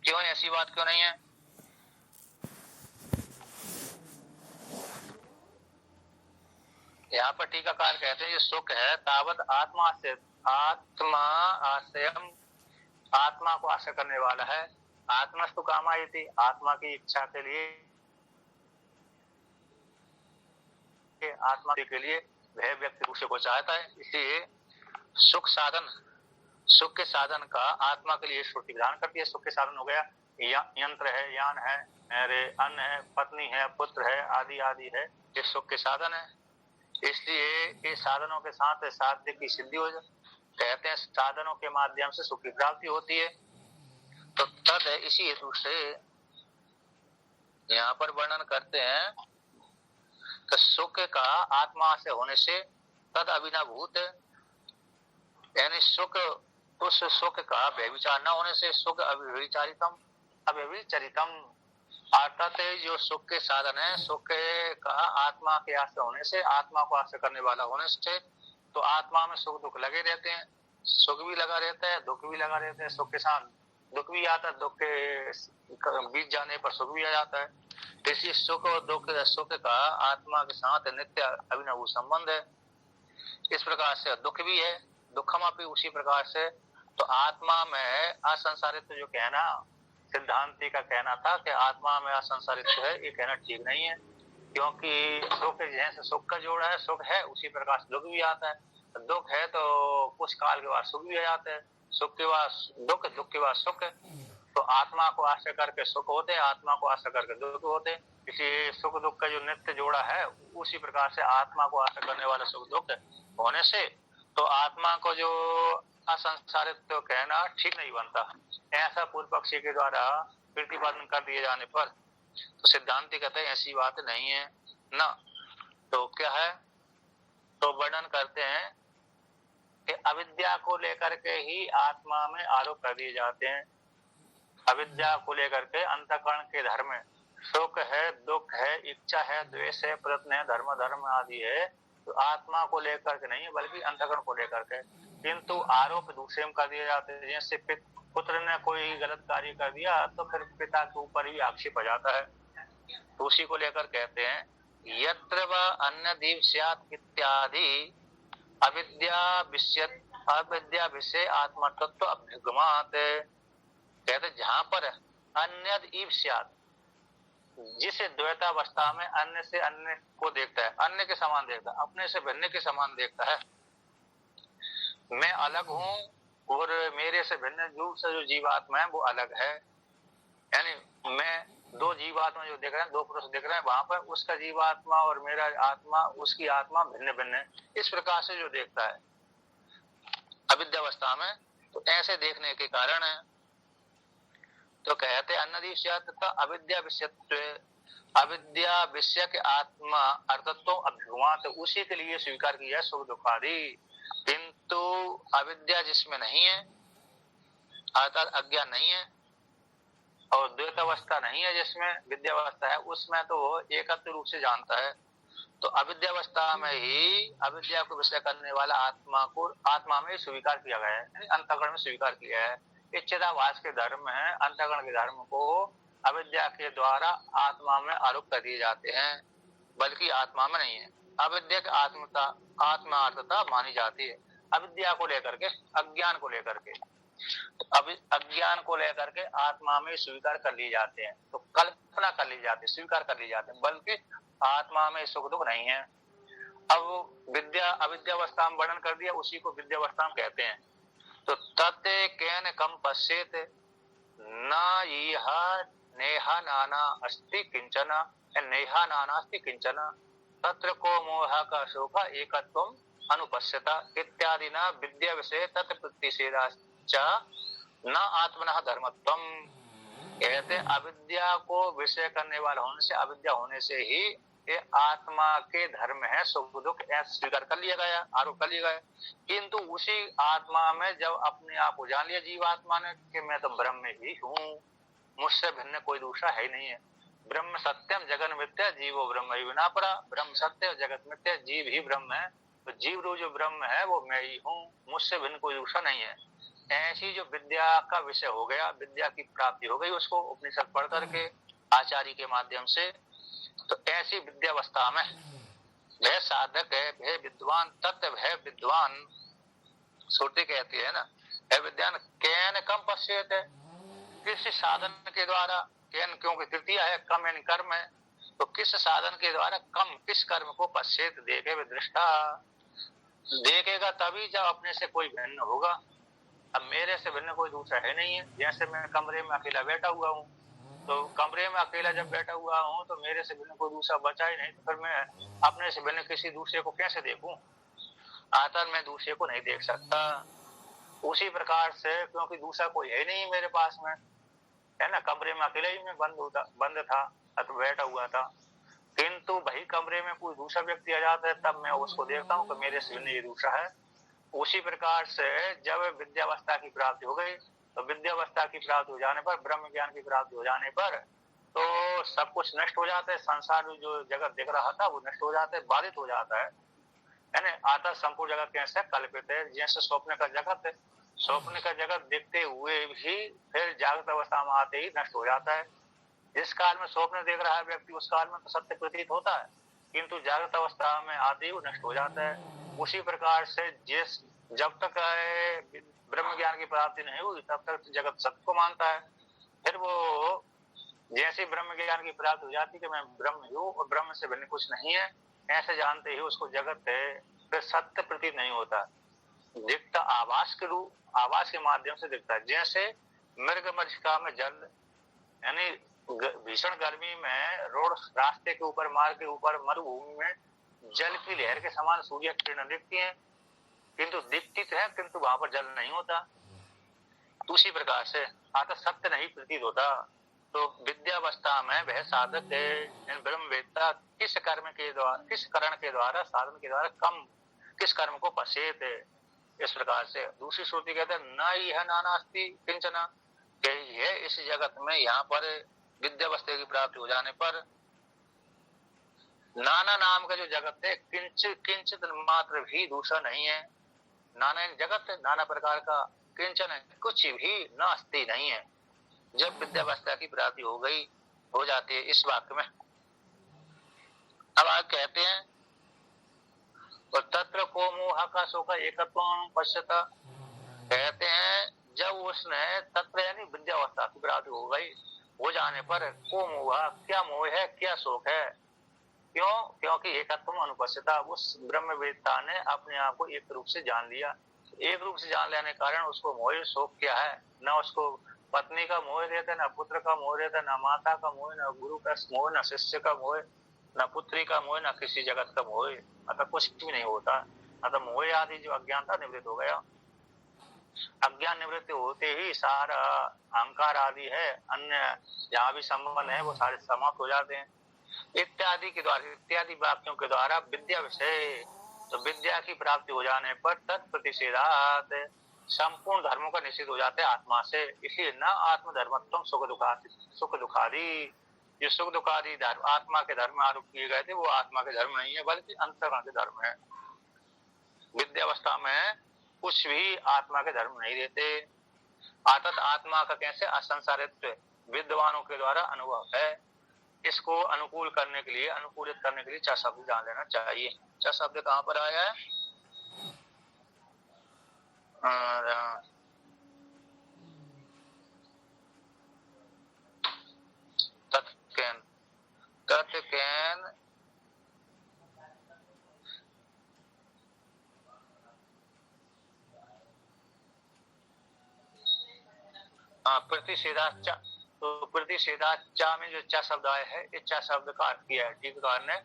क्यों ऐसी बात क्यों नहीं है? यहाँ पर टीकाकार कहते हैं ये सुख है तावत आत्मा से आत्मा आश्रयम, आत्मा को आश्रय करने वाला है। आत्मस्तु कामायति, आत्मा की इच्छा के लिए, आत्मा के लिए वह व्यक्ति दूसरे को चाहता है। इसलिए सुख साधन, सुख के साधन का आत्मा के लिए श्रुति विधान करती है। सुख के साधन हो गया यंत्र है, यान है, अन्न है, पत्नी है, पुत्र है, आदि आदि है, ये सुख के साधन है। इसलिए ये साधनों के साथ साध्य की सिद्धि हो जाए। कहते हैं साधनों के माध्यम से सुख की प्राप्ति होती है। तो तद इसी हेतु से यहाँ पर वर्णन करते हैं कि सुख का आत्मा से होने से तद अभिनाभूत, यानी सुख, उस सुख का व्यभिचार न होने से सुख अव्यभिचारितम, अव्यभिचरितम, अर्थात जो सुख के साधन है, सुख का आत्मा के आश्रय होने से, आत्मा को आश्रय करने वाला होने से, तो आत्मा में सुख दुख लगे रहते हैं। सुख भी लगा रहता है, दुख भी लगा रहता है। सुख के साथ दुख भी आता है, दुख के बीत जाने पर सुख भी आ जाता है। इसलिए सुख और दुख, सुख का आत्मा के साथ नित्य अभिनव संबंध है। इस प्रकार से दुख भी है, दुखमापि उसी प्रकार से। तो आत्मा में असंसारित्व जो कहना सिद्धांति का कहना था कि आत्मा में असंसारित्व है, ये कहना ठीक नहीं है। क्योंकि सुख जैसे सुख का जोड़ा है, सुख है उसी प्रकार से दुख भी आता है। दुख है तो कुछ काल के बाद सुख भी आ जाता है, सुख के बाद दुख, दुख के बाद सुख। तो आत्मा को आश्रय करके सुख होते हैं, आत्मा को आश्रय करके दुख होते हैं। इसलिए सुख दुख का जो नित्य जोड़ा है, उसी प्रकार से आत्मा को आश्रय करने वाला सुख दुख होने से तो आत्मा को जो असंसारित तो कहना ठीक नहीं बनता। ऐसा पूर्व पक्षी के द्वारा प्रतिपादन कर दिए जाने पर तो सिद्धांति कहते हैं ऐसी बात नहीं है ना। तो क्या है, तो वर्णन करते हैं कि अविद्या को लेकर के ही आत्मा में आरोप कर दिए जाते हैं। अविद्या को लेकर के अंतःकरण के धर्म, सुख है, दुख है, इच्छा है, द्वेष है, प्रयत्न है, धर्म धर्म आदि है, तो आत्मा को लेकर के नहीं है बल्कि अंतःकरण को लेकर के। किंतु आरोप दूसरे में कर दिए जाते हैं। जैसे पुत्र ने कोई गलत कार्य कर दिया तो फिर पिता के ऊपर भी आक्षेप आ जाता है। तो उसी को लेकर कहते हैं यत्र व अन्य दीप स्यात् इत्यादि अविद्या विषय आत्मा तत्व अभ्युगमात्। कहते जहां पर अन्य ईव स्यात्, जिस द्वैतावस्था में अन्य से अन्य को देखता है, अन्य के समान देखता है, अपने से भिन्न के समान देखता है। मैं अलग हूं और मेरे से भिन्न जो जीवात्मा है वो अलग है। यानी मैं दो जीवात्मा जो देख रहे हैं, दो पुरुष देख रहे हैं, वहां पर उसका जीवात्मा और मेरा आत्मा, उसकी आत्मा भिन्न भिन्न है। इस प्रकार से जो देखता है अविद्यावस्था में, तो ऐसे देखने के कारण है। तो कहते अन्नदीश्यात् तथा अविद्या विषयत्व, अविद्या विषय के आत्मा अर्थत्व अभ्युगमात्, तो उसी के लिए स्वीकार किया सुख दुखादि। किंतु अविद्या जिसमें नहीं है, अर्थात अज्ञान नहीं है और द्वैतावस्था नहीं है, जिसमें विद्यावस्था है, उसमें तो वो एकत्र रूप से जानता है। तो अविद्यावस्था में ही अविद्या को विषय करने वाला आत्मा को आत्मा में स्वीकार किया गया है, अंतःकरण में स्वीकार किया है। इच्छिताभास के धर्म है, अंतःकरण के धर्म को अविद्या के द्वारा आत्मा में आरोप कर दिए जाते हैं, बल्कि आत्मा में नहीं है। अविद्या की आत्मार्थता मानी जाती है अविद्या को लेकर के, अज्ञान को लेकर के। तो अज्ञान को लेकर के आत्मा में स्वीकार कर ली जाते हैं, तो कल्पना कर ली जाती है, स्वीकार कर ली जाते हैं, बल्कि आत्मा में सुख दुख नहीं है। अब विद्या अविद्यावस्था में वर्णन कर दिया, उसी को विद्यावस्था में कहते हैं। तो तत्ते केन कम पश्येत न यह नेहा नाना अस्ति किंचन, नेहा नाना अस्ति किंचन तत्र को मोह का शोक एकत्व अनुपश्यता इत्यादि न विद्या विषय तत् प्रतिषेधा न आत्मनः धर्मत्वम। कहते अविद्या को विषय करने वाला होने से, अविद्या होने से ही ये आत्मा के धर्म है, सुख दुख स्वीकार कर लिया गया, आरोप कर लिया गया। किंतु उसी आत्मा में जब अपने आप को जान लिया जीवात्मा ने कि मैं तो ब्रह्म ही हूँ, मुझसे भिन्न कोई दूसरा है नहीं है। ब्रह्म सत्यम जगन मिथ्या जीवो ब्रह्म ही विना परा, ब्रह्म सत्य और जगत मिथ्या, जीव ही ब्रह्म है। तो जीव जो ब्रह्म है वो मैं ही हूँ, मुझसे भिन्न कोई दूसरा नहीं है। ऐसी जो विद्या का विषय हो गया, विद्या की प्राप्ति हो गई उसको उपनिषद पढ़ करके आचार्य के माध्यम से, तो ऐसी विद्यावस्था में वह साधक है, वह विद्वान, तत्व है विद्वान। श्रुति कहती है ना, है विद्वान कैन कम पश्येत है, किस साधन के द्वारा, कैन क्योंकि तृतीय है, कम यानी कर्म है, तो किस साधन के द्वारा कम किस कर्म को पश्येत देखे दृष्टा, देखेगा तभी जब अपने से कोई भिन्न होगा। अब मेरे से भिन्न कोई दूसरा है नहीं है। जैसे मैं कमरे में अकेला बैठा हुआ हूँ, तो कमरे में अकेला जब बैठा हुआ हूँ तो मेरे से भिन्न कोई दूसरा बचा ही नहीं, तो फिर मैं अपने से भिन्न किसी दूसरे को कैसे देखूं? आतर मैं दूसरे को नहीं देख सकता। उसी प्रकार से क्योंकि दूसरा कोई है नहीं मेरे पास में, है ना, कमरे में अकेला ही मैं बंद था तो बैठा हुआ था, किंतु वही कमरे में कोई दूसरा व्यक्ति आ जाता है तब मैं उसको देखता हूँ कि मेरे से भिन्न ये दूसरा है। उसी प्रकार से जब विद्यावस्था की प्राप्ति हो गई, तो विद्यावस्था की प्राप्ति हो जाने पर, ब्रह्म ज्ञान की प्राप्ति हो जाने पर, तो सब कुछ नष्ट हो जाता है। संसार में जो जगत दिख रहा था वो नष्ट हो जाता है, बाधित हो जाता है ना। आता संपूर्ण जगत कैसे कल्पित है, जैसे स्वप्न का जगत है, स्वप्न का जगत दिखते हुए भी फिर जागृत अवस्था में आते ही नष्ट हो जाता है। जिस काल में स्वप्न देख रहा है व्यक्ति, उस काल में तो सत्य प्रतीत होता है, किंतु जागृत अवस्था में आते ही वो नष्ट हो जाता है। उसी प्रकार से जिस जब तक ब्रह्म ज्ञान की प्राप्ति नहीं हुई तब तक जगत सत्य को मानता है। फिर वो जैसे ब्रह्म ज्ञान की प्राप्ति हो जाती कि मैं ब्रह्म हूँ और ब्रह्म से भिन्न कुछ नहीं है, ऐसे जानते ही उसको जगत है फिर सत्य प्रतीत नहीं होता, दिखता आवास के रूप, आवास के माध्यम से दिखता है। जैसे मृग मरीचिका में जल, यानी भीषण गर्मी में रोड रास्ते के ऊपर, मार्ग के ऊपर, मरुभूमि में जल की लहर के समान सूर्य किरण दिखती है, किंतु दिखती तो है किंतु वहां पर जल नहीं होता। दूसरी प्रकार से आता सत्य नहीं प्रतीत होता। तो विद्यावस्था में वह साधक है ब्रह्मवेत्ता किस कर्म के द्वारा, किस करण के द्वारा, साधन के द्वारा कम किस कर्म को पश्येत है। इस प्रकार से दूसरी श्रुति कहते हैं न यह नानास्ति किंचन, है इस जगत में, यहाँ पर विद्यावस्था की प्राप्ति हो जाने पर नाना नाम का जो जगत है किंचित मात्र भी दूसरा नहीं है। नाना जगत है, नाना प्रकार का, किंचन है, कुछ भी नास्ति नहीं है। जब विद्यावस्था की प्राप्ति हो गई, हो जाती है इस वाक्य में। अब आप कहते हैं और तत्र को मोह का शोक एकत्व पश्यता, कहते हैं जब उसने तत्र यानी विद्यावस्था की प्राप्ति हो गई, हो जाने पर को मोह, क्या मोह है, क्या शोक है, क्यों? क्योंकि एकत्व अनुपस्थिता, उस ब्रह्मवेत्ता ने अपने आप को एक रूप से जान लिया। एक रूप से जान लेने के कारण उसको मोह शोक क्या है? न उसको पत्नी का मोह रहता है, न पुत्र का मोह रहता है, न माता का मोह, न गुरु का मोह, न शिष्य का मोह, न पुत्री का मोह, न किसी जगत का मोह, अतः कुछ भी नहीं होता। अतः मोह आदि जो अज्ञानता निवृत्त हो गया। अज्ञान निवृत्ति होते ही सारा अहंकार आदि है, अन्य जहाँ भी संबंध है वो सारे समाप्त हो जाते हैं। इत्यादि के द्वारा, इत्यादि वाक्यों के द्वारा विद्या विषय, तो विद्या की प्राप्ति हो जाने पर तत्प्रतिषेधात संपूर्ण धर्मों का निषेध हो जाता है आत्मा से। इसलिए न आत्मधर्मत्व सुख दुखादि, जो सुख दुखादि धर्म आत्मा के धर्म आरोप किए गए थे वो आत्मा के धर्म नहीं है, बल्कि अंतःकरण के धर्म है। विद्यावस्था में कुछ भी आत्मा के धर्म नहीं रहते। आतत आत्मा का कैसे असंसारित्व विद्वानों के द्वारा अनुभव है। इसको अनुकूल करने के लिए, अनुकूलित करने के लिए च शब्द जान लेना चाहिए। च शब्द कहाँ पर आया है? तत्कैन, तत्कैन प्रतिषेधा, तो प्रतिषेधा चा में जो चा शब्द आया है, इस चा शब्द का अर्थ किया है टीकाकार ने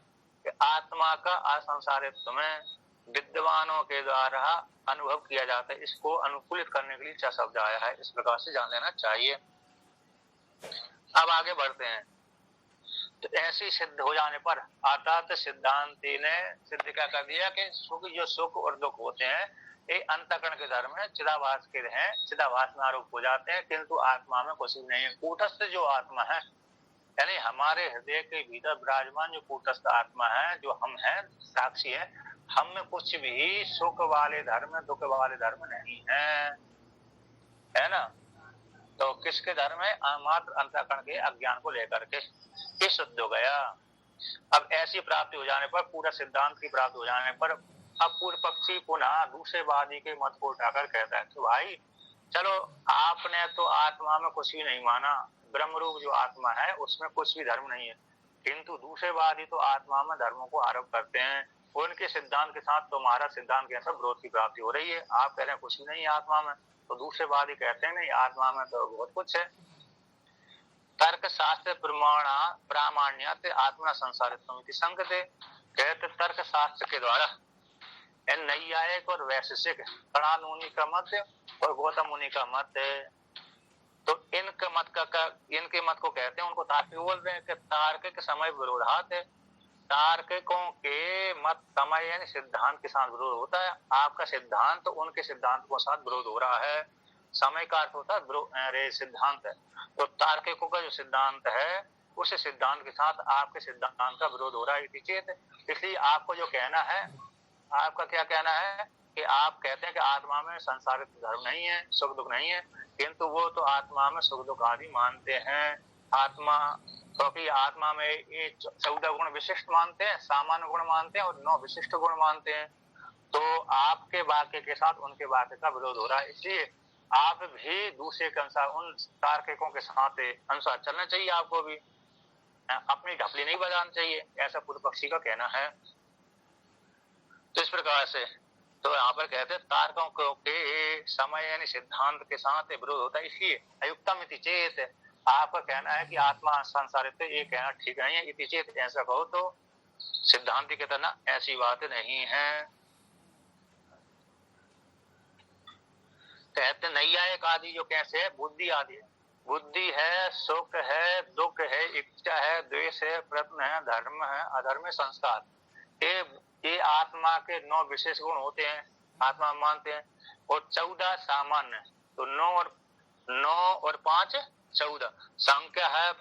कि आत्मा का असंसारित्व में विद्वानों के द्वारा अनुभव किया जाता है, इसको अनुकूलित करने के लिए चा शब्द आया है। इस प्रकार से जान लेना चाहिए। अब आगे बढ़ते हैं। तो ऐसी सिद्ध हो जाने पर अर्थात सिद्धांति ने सिद्ध क्या कर दिया कि सुख, जो सुख और दुख होते हैं ये अंतःकरण के धर्म है, चिदाभास के हैं, चिदाभास में आरोप हो जाते हैं, किंतु आत्मा में कुछ भी नहीं है। कूटस्थ जो आत्मा है, यानी हमारे हृदय के भीतर विराजमान जो कूटस्थ आत्मा है, जो हम हैं, साक्षी है, हम में कुछ भी सुख वाले धर्म, दुख वाले धर्म नहीं है। है ना। तो किसके धर्म है? मात्र अंतःकरण के अज्ञान को लेकर के ये शुद्ध हो गया। अब ऐसी प्राप्ति हो जाने पर, पूरा सिद्धांत की प्राप्ति हो जाने पर, अब पूर्व पक्षी पुनः दूसरे वादी के मत को उठाकर कहता है कि भाई चलो, आपने तो आत्मा में कुछ भी नहीं माना, ब्रह्म रूप जो आत्मा है उसमें कुछ भी धर्म नहीं है, किंतु दूसरे वादी तो आत्मा में धर्मों को आरोप करते हैं। उनके सिद्धांत के साथ तुम्हारा सिद्धांत के अनुसार विरोध की प्राप्ति हो रही है। आप कह रहे हैं कुछ भी नहीं है आत्मा में, तो दूसरे वादी कहते हैं नहीं, आत्मा में तो बहुत कुछ है। तर्क शास्त्र प्रामाण्यत आत्मा संसारित्व संगते, कहते तर्क शास्त्र के द्वारा नैयायिक और वैशेषिक कणाद मुनि का मत और गौतम मुनि का मत है, तो इनके मत को कहते हैं, उनको तार्किक बोलते हैं कि तार्किक समय विरोधात है। तार्किकों के मत समय यानी सिद्धांत के साथ विरोध होता है। आपका सिद्धांत तो उनके सिद्धांत के साथ विरोध हो रहा है। समय का अर्थ होता है सिद्धांत है। तो तार्किकों का जो सिद्धांत है उस सिद्धांत के साथ आपके सिद्धांत का विरोध हो रहा है चेत। इसलिए आपको जो कहना है, आपका क्या कहना है कि आप कहते हैं कि आत्मा में संसारित धर्म नहीं है, सुख दुख नहीं है, किंतु वो तो आत्मा में सुख दुख आदि मानते हैं। आत्मा क्योंकि आत्मा में ये 14 गुण विशिष्ट मानते हैं, सामान्य गुण मानते हैं और 9 विशिष्ट गुण मानते हैं। तो आपके वाक्य के साथ उनके वाक्य का विरोध हो रहा है, इसलिए आप भी दूसरे के अनुसार उन तार्किकों के साथ अनुसार चलना चाहिए। आपको भी अपनी ढपली नहीं बजानी चाहिए, ऐसा पूर्व पक्षी का कहना है। तो इस प्रकार से तो यहाँ पर कहते हैं तार्कों के समय यानी सिद्धांत के साथ विरोध होता है, इसलिए अयुक्तम इति चेत। आपका कहना है कि आत्मा संसारित, ये कहना ठीक नहीं है। इति चेत, ऐसा कहो तो सिद्धांति के तरह ऐसी बात नहीं है। कहते नैयायिक आदि जो कैसे है, बुद्धि आदि है, बुद्धि है, सुख है, दुख है, इच्छा है, द्वेष है, प्रत्न है, धर्म है, अधर्म है, संस्कार, ये आत्मा के 9 विशेष गुण होते हैं, आत्मा मानते हैं, और 14 सामान्य। तो 9 और 5 14 संख्या है,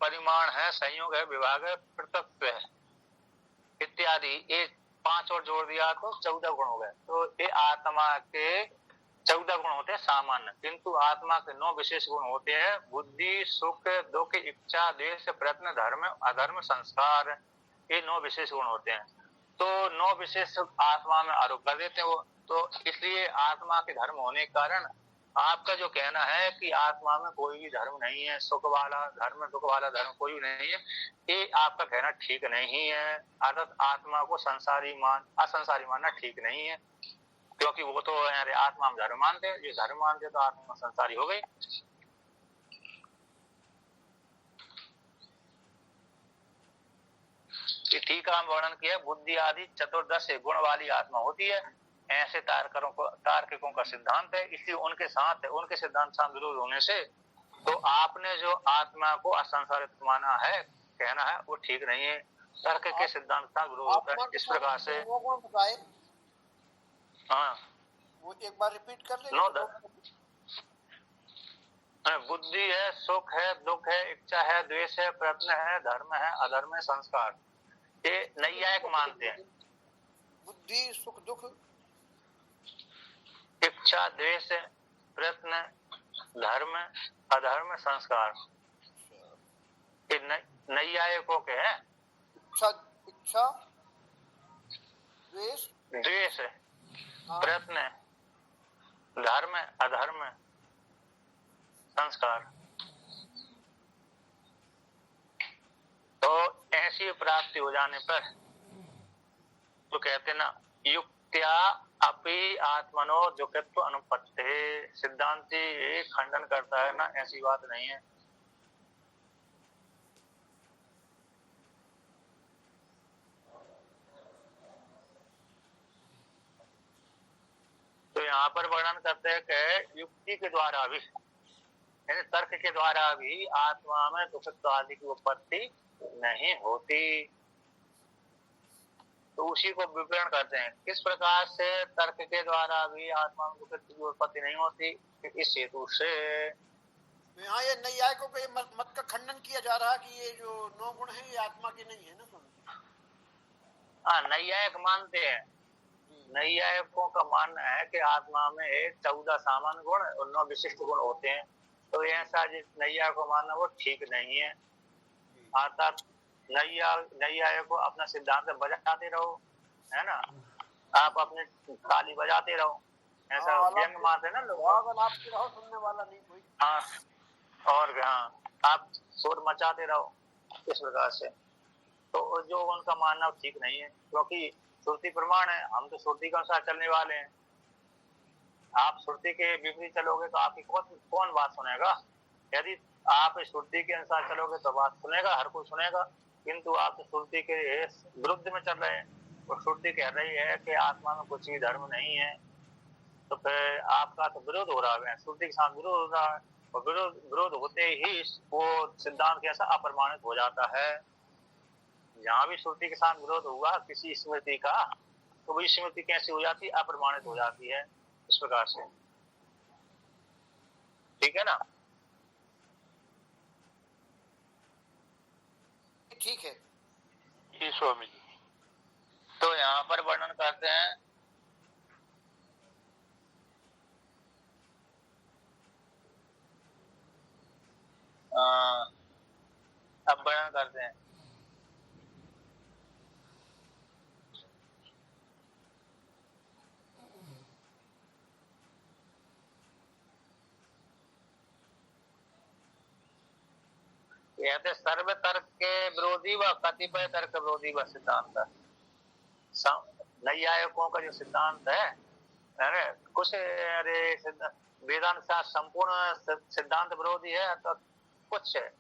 परिमाण है, संयोग है, विभाग है, पृथक्त्व है इत्यादि। ये 5 और जोड़ दिया तो 14 गुण हो गए। तो ये आत्मा के 14 गुण होते हैं सामान्य, किंतु आत्मा के 9 विशेष गुण होते हैं, बुद्धि, सुख, दुख, इच्छा, द्वेष, प्रत्न, धर्म, अधर्म, संस्कार। ये 9 विशेष गुण होते हैं। तो 9 विशेष आत्मा में आरोप कर देते हैं वो। तो इसलिए आत्मा के धर्म होने के कारण आपका जो कहना है कि आत्मा में कोई भी धर्म नहीं है, सुख वाला धर्म, दुख वाला धर्म कोई भी नहीं है, ये आपका कहना ठीक नहीं है। अर्थात आत्मा को असंसारी मानना ठीक नहीं है, क्योंकि वो तो आत्मा में धर्म मानते हैं, ये धर्म मानते तो आत्मा संसारी हो गई। ठीक है, वर्णन किया बुद्धि आदि 14 गुण वाली आत्मा होती है, ऐसे तार्किकों का सिद्धांत है। इसलिए उनके सिद्धांत साथ विरोध होने से तो आपने जो आत्मा को असंसारित माना है, कहना है, वो ठीक नहीं है। तर्क के सिद्धांत का विरोध होता है। इस प्रकार से हाँ, वो एक बार रिपीट कर ले। बुद्धि है, सुख है, दुख है, इच्छा है, द्वेष है, प्रत्न है, धर्म है, अधर्म है, संस्कार। ये नैयायिक मानते हैं। बुद्धि, सुख, दुख, इच्छा, द्वेष, प्रत्न, धर्म, अधर्म, संस्कार, ये नैयायिकों के हैं। इच्छा, द्वेष, प्रत्न, धर्म, अधर्म, संस्कार। तो ऐसी प्राप्ति हो जाने पर तो कहते ना युक्त्या अपि आत्मनो दुखत्व अनुपत्ति, सिद्धांति खंडन करता है ना, ऐसी बात नहीं है। तो यहाँ पर वर्णन करते हैं कि युक्ति के द्वारा भी, यानी तर्क के द्वारा भी आत्मा में दुखत्व आदि की उत्पत्ति नहीं होती। तो उसी को विवरण करते हैं, किस प्रकार से तर्क के द्वारा भी आत्मा में दुखत्व की उत्पत्ति नहीं होती। इस हेतु से यहाँ ये नैयायिकों के मत का खंडन किया जा रहा है कि ये जो 9 गुण है ये आत्मा के नहीं है ना। हाँ, नैयायिक मानते हैं, नैयायिकों का मानना है कि आत्मा में 14 सामान्य गुण और 9 विशिष्ट गुण होते हैं, तो ऐसा जिस नैयायिक को मानना वो ठीक नहीं है। अर्थात नैयायिक को अपना सिद्धांत बजाते रहो, है ना, आप अपने ताली बजाते रहो, ऐसा व्यंग मारते ना लोग, आपकी रहो सुनने वाला नहीं कोई। हाँ, और हाँ, आप शोर मचाते रहो इस प्रकार से, तो जो उनका मानना ठीक नहीं है, क्योंकि श्रुति प्रमाण है, हम तो श्रुति के अनुसार चलने वाले हैं। आप श्रुति के विपरीत चलोगे तो आपकी कौन बात सुनेगा? यदि आप श्रुति के अनुसार चलोगे तो बात सुनेगा, हर कोई सुनेगा, किंतु आप तो श्रुति के विरुद्ध में चल रहे हैं, और श्रुति कह रही है कि आत्मा में कुछ भी धर्म नहीं है, तो फिर आपका तो विरोध हो रहा है, श्रुति के साथ विरोध हो रहा है, और विरोध होते ही वो सिद्धांत कैसा अप्रमाणित हो जाता है। जहां भी श्रुति के साथ विरोध हुआ किसी स्मृति का, तो वही स्मृति कैसी हो जाती है? अप्रमाणित हो जाती है, इस प्रकार से, ठीक है ना? ठीक है जी स्वामी जी। तो यहाँ पर वर्णन करते हैं अब वर्णन करते हैं कहते सर्व तर्क के विरोधी व कतिपय तर्क विरोधी व सिद्धांत। नैयायिकों का जो सिद्धांत है कुछ वेदांत शास्त्र संपूर्ण सिद्धांत विरोधी है, तो कुछ है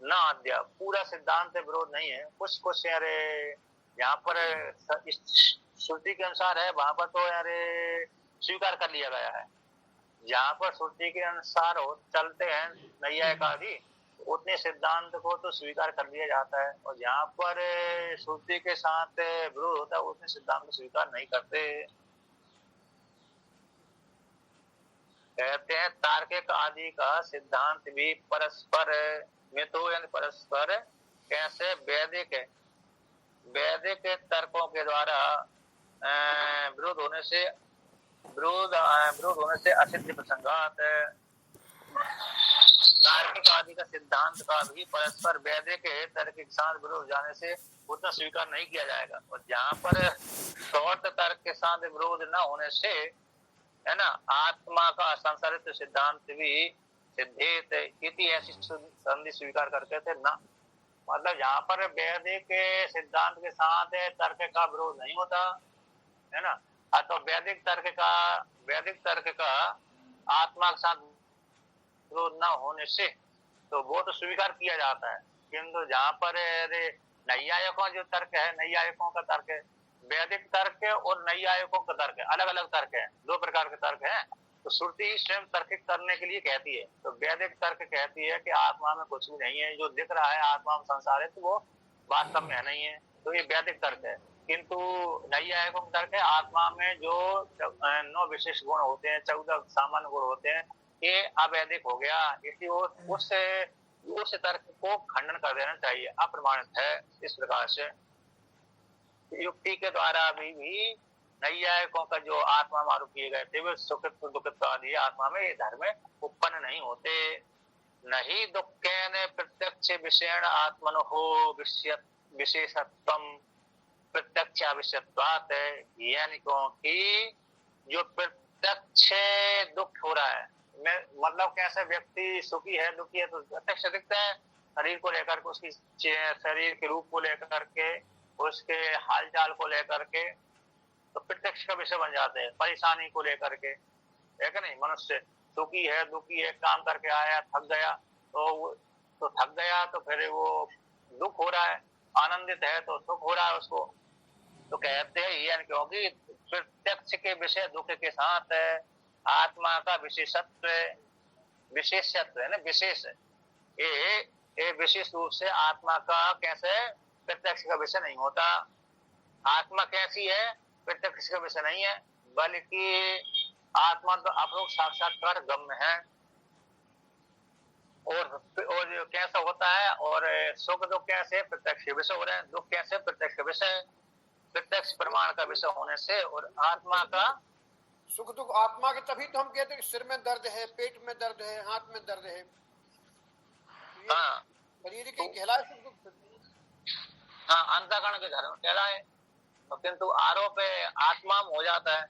ना, अद्या पूरा सिद्धांत विरोध नहीं है, कुछ कुछ यहाँ पर श्रुति के अनुसार है, वहां पर तो स्वीकार कर लिया गया है। जहाँ पर श्रुति के अनुसार चलते हैं नैयायिक आदि, उतने सिद्धांत को तो स्वीकार कर लिया जाता है, और जहाँ पर श्रुति के साथ विरोध होता है उतने सिद्धांत को स्वीकार नहीं करते। कहते हैं तार्किक आदि का सिद्धांत भी परस्पर मितो यानी परस्पर कैसे वैदिक तर्कों के द्वारा विरोध होने से असिद्ध प्रसंगात। तार्किक आदि का सिद्धांत का भी परस्पर वैदिक तर्क के साथ विरोध जाने से उतना स्वीकार नहीं किया जाएगा, और जहाँ पर शॉर्ट तर्क के साथ विरोध न होने से, है ना, आत्मा का असंसारित सिद्धांत भी सिद्धित इति ऐसी संधि स्वीकार करते थे ना। मतलब यहाँ पर वैदिक सिद्धांत के साथ तर्क का विरोध नहीं होता, है ना, तो वैदिक तर्क का आत्मा के साथ विरोध न होने से तो वो तो स्वीकार किया जाता है, किंतु जहाँ पर नैयायिकों जो तर्क है, नैयायिकों का तर्क है, वैदिक तर्क और नैयायिकों का तर्क है, अलग अलग तर्क है, दो प्रकार के तर्क हैं। तो श्रुति स्वयं तर्कित करने के लिए कहती है, तो वैदिक तर्क कहती है कि आत्मा में कुछ भी नहीं है, जो दिख रहा है आत्मा में संसार है, तो वो वास्तव में नहीं है, तो ये वैदिक तर्क है। किंतु नैयायिकों का तर्क है आत्मा में जो 9 विशेष गुण होते हैं, 14 सामान्य गुण होते हैं, ये अवैधिक हो गया, इसलिए उस तर्क को खंडन कर देना चाहिए, अप्रमाणित है। इस प्रकार से युक्ति के द्वारा भी नैयायिकों का जो आत्मा में आरोप किए गए थे वे सुखित दुखित आदि आत्मा में धर्म उत्पन्न नहीं होते। नहीं दुखेन प्रत्यक्ष विषयण आत्मनो हो विशेषत्वम प्रत्यक्ष विषयत्वात्, यानी क्योंकि जो प्रत्यक्ष दुख हो रहा है, मतलब कैसे व्यक्ति सुखी है दुखी है, तो प्रत्यक्ष दिखता है शरीर को लेकर के, उसकी शरीर के रूप को लेकर के, उसके हाल चाल को लेकर के, तो प्रत्यक्ष का विषय बन जाते हैं। परेशानी को लेकर के, है कि नहीं, मनुष्य सुखी है दुखी है, काम करके आया थक गया, तो थक गया तो फिर वो दुख हो रहा है, आनंदित है तो सुख हो रहा है उसको। तो कहते हैं यानी क्योंकि प्रत्यक्ष के विषय दुख के साथ आत्मा का विशेषत्व है ना, विशेष ये विशेष रूप से आत्मा का कैसे प्रत्यक्ष का विषय नहीं होता। आत्मा कैसी है? प्रत्यक्ष का विषय नहीं है, बल्कि आत्मा तो अपरोक्ष साक्षात्कार गम्य है। और कैसा होता है, और सुख दुख कैसे प्रत्यक्ष विषय हो रहे हैं, दुख कैसे प्रत्यक्ष विषय, प्रत्यक्ष प्रमाण का विषय होने से और आत्मा का सुख दुख आत्मा के, तभी तो हम कहते हैं कि सिर में दर्द है, पेट में दर्द है, हाथ में दर्द है, हाँ शरीर के कहलाए सुख दुख। हाँ अंतःकरण के धर्म कहलाए, तो किंतु आरोप आत्मा में हो जाता है,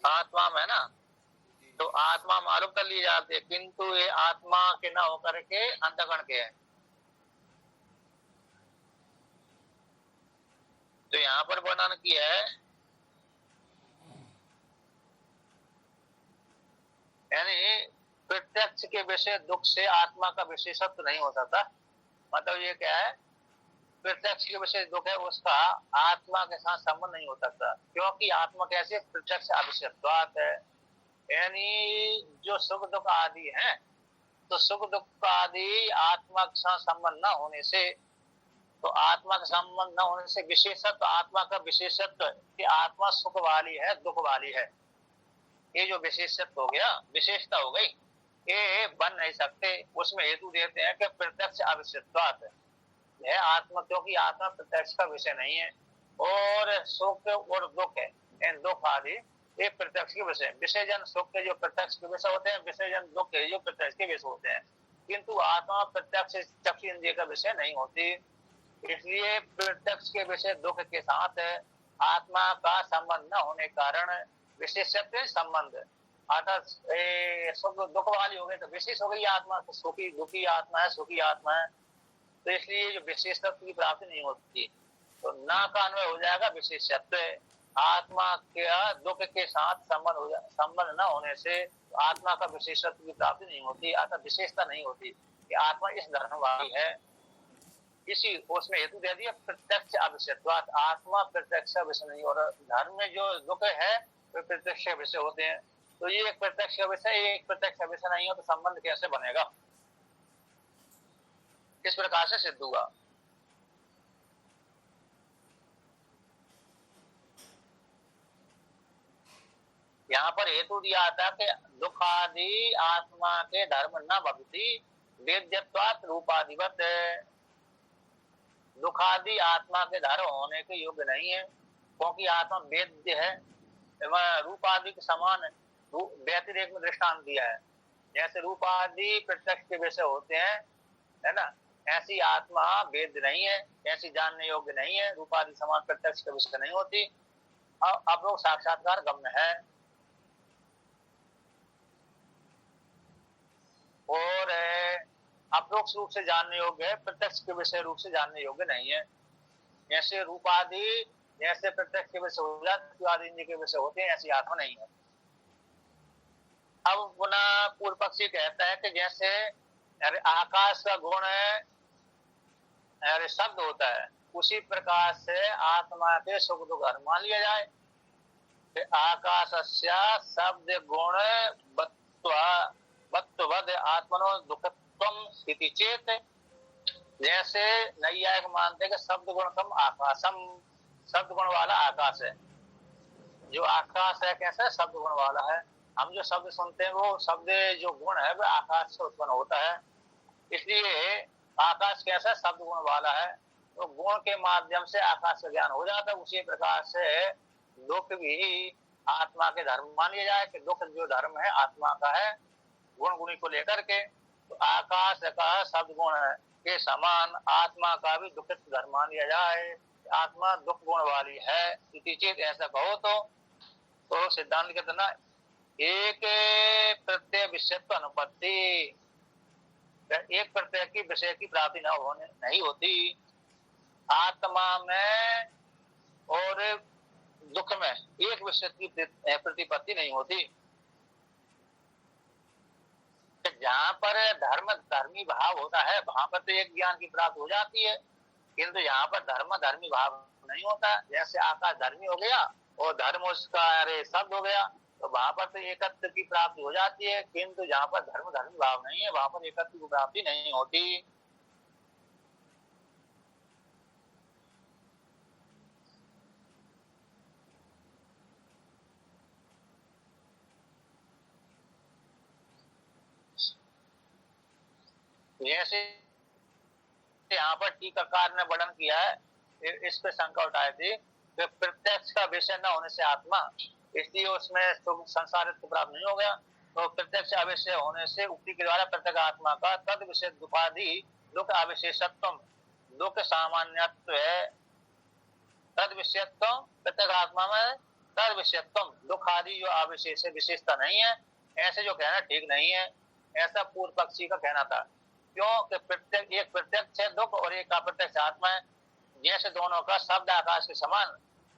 आत्मा में है ना, तो आत्मा में आरोप कर लिए जाते हैं, किंतु ये आत्मा के न होकर के अंतःकरण के हैं। तो यहाँ पर वर्णन किया है, यानी प्रत्यक्ष के विषय दुख से आत्मा का विशेषत्व नहीं हो सकता। मतलब ये क्या है, प्रत्यक्ष के विषय दुख है उसका आत्मा के साथ संबंध नहीं हो सकता, क्योंकि आत्मा कैसे प्रत्यक्ष अविषयत्वात् है। यानी जो सुख दुख आदि है, तो सुख दुख आदि आत्मा के साथ संबंध न होने से, तो आत्मा का संबंध न होने से विशेषत्व, आत्मा का विशेषत्व कि आत्मा सुख वाली है दुख वाली है, ये जो विशेषत्व हो गया, विशेषता हो गई, ये बन नहीं सकते। उसमें हेतु देते हैं कि प्रत्यक्ष अविषयत्वात् है आत्मा, क्योंकि आत्मा प्रत्यक्ष का विषय नहीं है, और सुख और दुख है, इन दुख आदि ये प्रत्यक्ष के विषय, विषयजन सुख के जो प्रत्यक्ष के विषय होते हैं, विषयजन दुख के जो प्रत्यक्ष के विषय होते हैं, किंतु आत्मा प्रत्यक्ष चक्षु इंद्रिय का विषय नहीं होती। इसलिए प्रत्यक्ष के विषय दुख के साथ आत्मा का संबंध न होने कारण विशेषत्व संबंध, अर्थात सुख दुख वाली हो गई तो विशेष हो गई आत्मा, तो सुखी दुखी आत्मा है, सुखी आत्मा है, तो इसलिए जो विशेषत्व की प्राप्ति नहीं होती, तो ना का अन्वय हो जाएगा विशेषत्व। आत्मा के दुख के साथ संबंध न होने से आत्मा का विशेषत्व की प्राप्ति नहीं होती, अर्थात विशेषता नहीं होती कि आत्मा इस धर्म वाली है। इसी उसमें हेतु दे दिया प्रत्यक्ष अविषयत्वात्, आत्मा प्रत्यक्ष विषय नहीं, और धर्म में जो दुख है वे प्रत्यक्ष विषय होते हैं। तो ये एक प्रत्यक्ष विषय, एक प्रत्यक्ष विषय नहीं हो तो संबंध कैसे बनेगा, किस प्रकार से सिद्ध हुआ। यहाँ पर हेतु दिया था कि दुखादि आत्मा के धर्म न भवति वेद्यत्वात् रूपादिवत, दुखादि आत्मा के धर्म होने के योग्य नहीं है, क्योंकि आत्मा वेद्य है, रूपादि के समान व्यतिरेक में दृष्टांत दिया है। जैसे रूपादि प्रत्यक्ष के विषय होते हैं, है ना, ऐसी आत्मा वेद्य नहीं है, ऐसी जानने योग्य नहीं है, रूपादि समान प्रत्यक्ष के विषय नहीं होती, अब लोग साक्षात्कार गम्य है। और अप्रोक्ष रूप से जानने योग्य है, प्रत्यक्ष के विषय रूप से जानने योग्य नहीं है। जैसे रूपादि जैसे प्रत्यक्ष के विषय हो जाते, आदि इंद्रिय के विषय होते हैं, ऐसी आत्मा नहीं है। अब पुनः पूर्व पक्षी कहता है कि जैसे आकाश का गुण शब्द होता है, उसी प्रकार से आत्मा के सुख दुख मान लिया जाए। आकाशस्य शब्द गुण वत्वद आत्मनो दुखत्वम इति चेत, जैसे नैयायिक मानते हैं कि शब्द गुण कम आकाशम, शब्द गुण वाला आकाश है, जो आकाश है कैसा है, शब्द गुण वाला है। हम जो शब्द सुनते हैं वो शब्द जो गुण है वह आकाश से उत्पन्न होता है, इसलिए आकाश कैसा शब्द गुण वाला है, तो गुण के माध्यम से आकाश का ज्ञान हो जाता है। उसी प्रकार से दुख भी आत्मा के धर्म मान लिया जाए कि दुख जो धर्म है आत्मा का है, गुण गुणी को लेकर के, तो आकाश का शब्द गुण के समान आत्मा का भी दुखित धर्म मान लिया जाए, आत्मा दुख गुण वाली है। इति चेत, ऐसा कहो तो सिद्धांत कहते ना, एक प्रत्यय विषयत्व अनुपत्ति, एक प्रत्यय की विषय की प्राप्ति नहीं होती आत्मा में, और दुख में एक विषय की प्रतिपत्ति नहीं होती। जहाँ पर धर्मी भाव होता है वहां पर तो एक ज्ञान की प्राप्ति हो जाती है, किंतु यहाँ पर धर्मी भाव नहीं होता। जैसे आकाश धर्मी हो गया और धर्म उसका शब्द हो गया, तो वहां पर तो एकत्व की प्राप्ति हो जाती है, किंतु जहाँ पर धर्मी भाव नहीं है वहां पर एकत्व की प्राप्ति नहीं होती। जैसे यहाँ पर टीकाकार ने वर्णन किया है इस पे शंका उठाई थी कि प्रत्यक्ष का विषय न होने से आत्मा, इसलिए उसमें संसारित्व प्राप्त नहीं हो गया। तो प्रत्यक्ष अविषय होने से उक्ति के द्वारा प्रत्यक्ष आत्मा का तद विषय उपाधि दुख अविशेषत्व दुख सामान्यत्व है, तद विषयत्व प्रत्यक्ष आत्मा में तद विषयत्व दुख आदि जो अविशेष विशेषता नहीं है, ऐसे जो कहना ठीक नहीं है, ऐसा पूर्व पक्षी का कहना था। क्यों कि प्रत्यक्ष एक प्रत्यक्ष है दुख और एक अप्रत्यक्ष आत्मा है, जैसे दोनों का शब्द आकाश के समान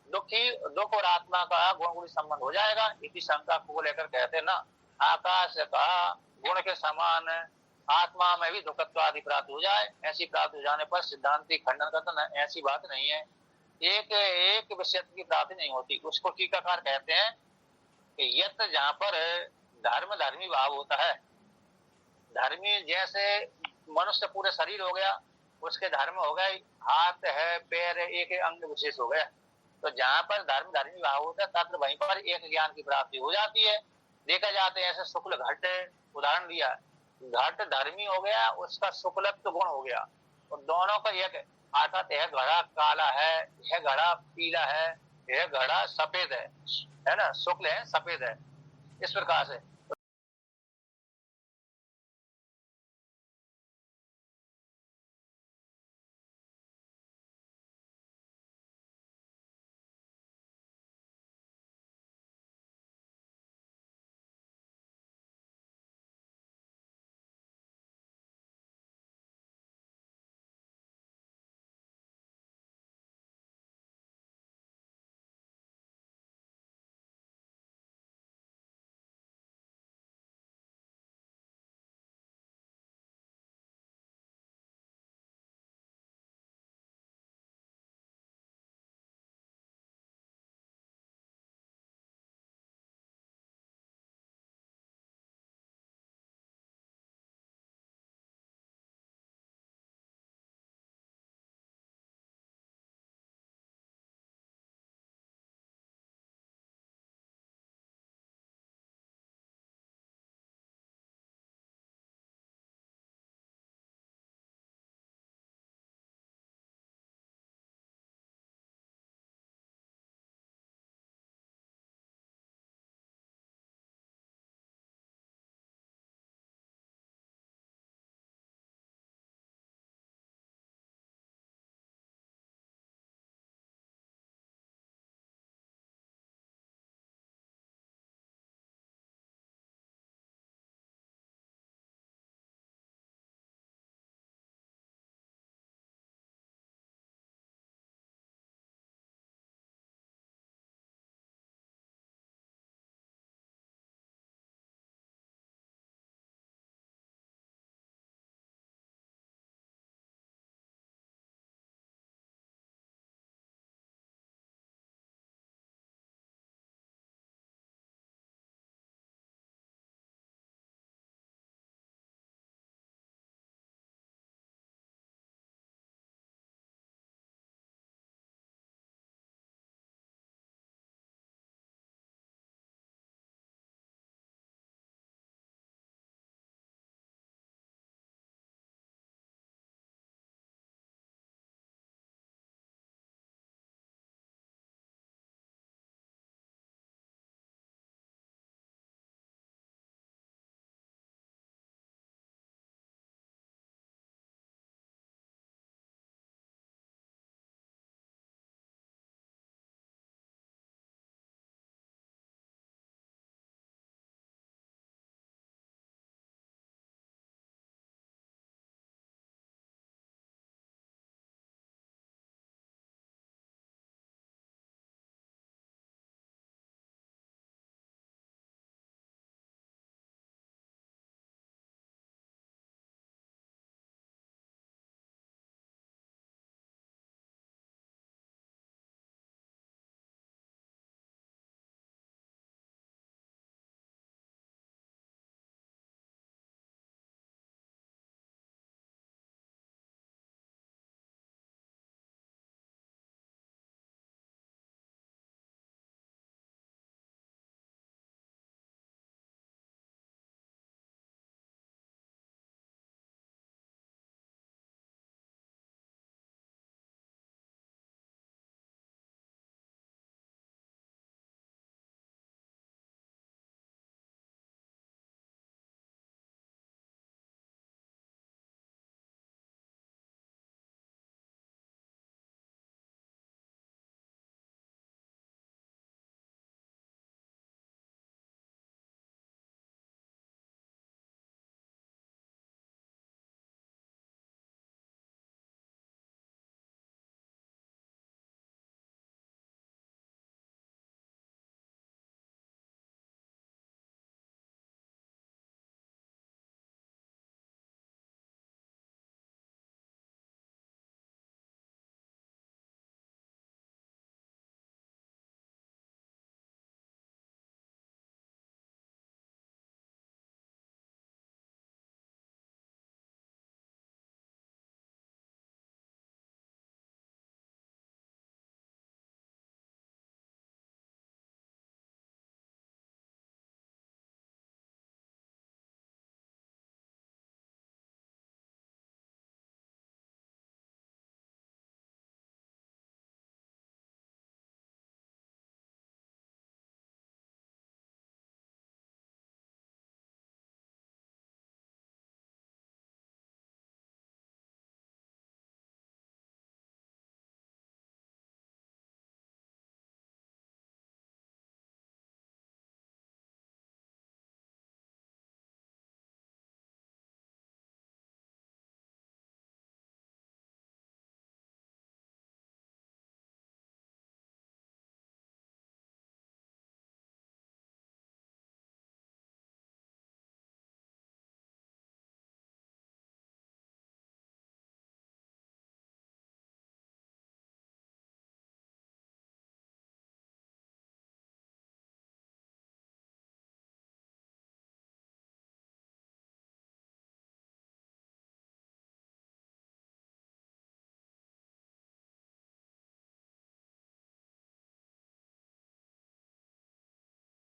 दुख और आत्मा का गुण संबंध हो जाएगा। इसी शंका को लेकर कहते ना आकाश का गुण के समान आत्मा में भी दुखत्व आदि प्राप्त हो जाए, ऐसी प्राप्त हो जाने पर सिद्धांति खंडन करता ना, ऐसी बात नहीं है। एक विषय की प्राप्ति नहीं होती। उसको टीकाकार कहते हैं कि यत जहाँ पर धर्मी भाव होता है, धर्मी जैसे मनुष्य पूरे शरीर हो गया, उसके धर्म हो गए, हाथ है पैर है, एक अंग विशेष हो गया। तो जहाँ पर धर्मी भाव होता है तत्र वहीं पर एक ज्ञान की प्राप्ति हो जाती है। देखा जाते हैं ऐसे शुक्ल घट उदाहरण दिया, घट धर्मी हो गया, उसका शुक्लत्व गुण हो गया, और दोनों का एक अर्थात यह घड़ा काला है, यह घड़ा पीला है, यह घड़ा सफेद है ना, शुक्ल है सफेद है, इस प्रकार से